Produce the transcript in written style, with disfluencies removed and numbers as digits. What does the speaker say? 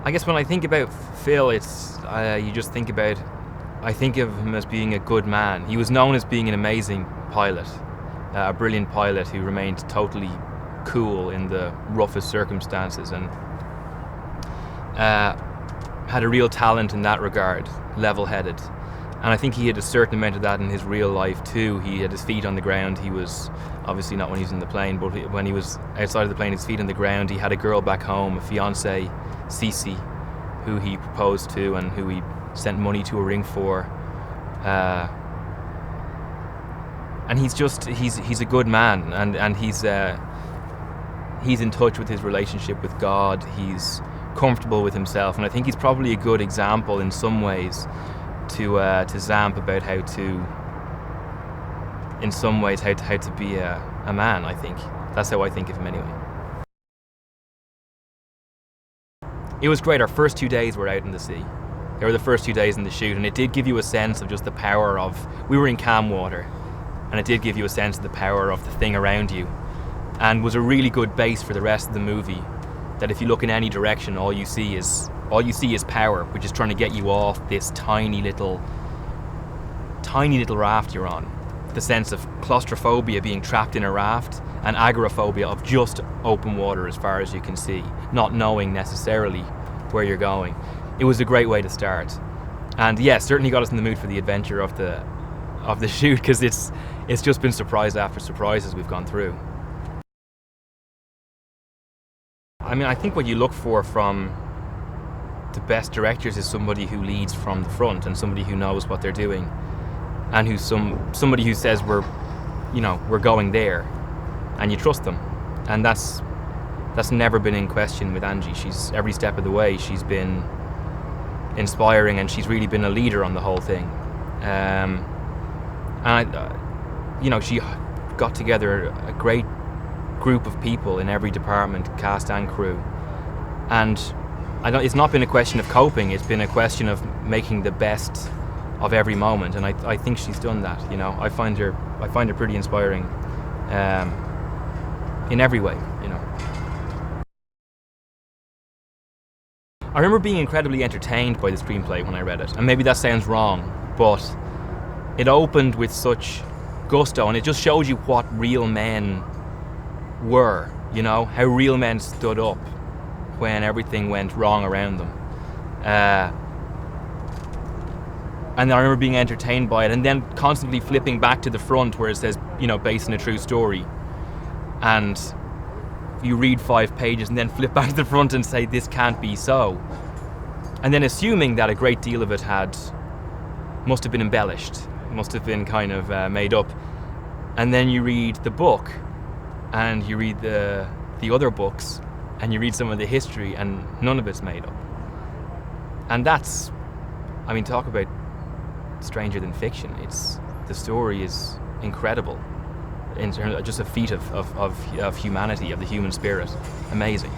I guess when I think about Phil, it's you just think about. I think of him as being a good man. He was known as being an amazing pilot, a brilliant pilot who remained totally cool in the roughest circumstances, and had a real talent in that regard, level-headed. And I think he had a certain amount of that in his real life too. He had his feet on the ground. He was, obviously not when he was in the plane, but when he was outside of the plane, his feet on the ground. He had a girl back home, a fiancée, Cece, who he proposed to and who he sent money to a ring for. And he's a good man, and he's in touch with his relationship with God. He's comfortable with himself, and I think he's probably a good example in some ways to Zamp about how to be a man. I think that's how I think of him anyway. It was great. Our first 2 days were out in the sea. They were the first 2 days in the shoot, and it did give you a sense of just the power of. We were in calm water, and it did give you a sense of the power of the thing around you, and was a really good base for the rest of the movie. That if you look in any direction, all you see is power, which is trying to get you off this tiny little raft you're on. The sense of claustrophobia, being trapped in a raft, and agoraphobia of just open water as far as you can see, not knowing necessarily where you're going. It was a great way to start, and yeah, certainly got us in the mood for the adventure of the shoot, because it's just been surprise after surprise as we've gone through. I mean, I think what you look for from the best directors is somebody who leads from the front, and somebody who knows what they're doing, and who's somebody who says we're going there, and you trust them. And that's never been in question with Angie. She's every step of the way she's been inspiring, and she's really been a leader on the whole thing. And she got together a great group of people in every department, cast and crew, and it's not been a question of coping. It's been a question of making the best of every moment, and I think she's done that. I find her pretty inspiring in every way. I remember being incredibly entertained by the screenplay when I read it, and maybe that sounds wrong, but it opened with such gusto, and it just showed you what real men were, how real men stood up when everything went wrong around them. And I remember being entertained by it, and then constantly flipping back to the front where it says, based on a true story. And you read 5 pages and then flip back to the front and say, this can't be so. And then assuming that a great deal of it must have been embellished, must have been kind of made up. And then you read the book, and you read the other books, and you read some of the history, and none of it's made up. And that's, talk about stranger than fiction. The story is incredible, in terms of just a feat of humanity, of the human spirit. Amazing.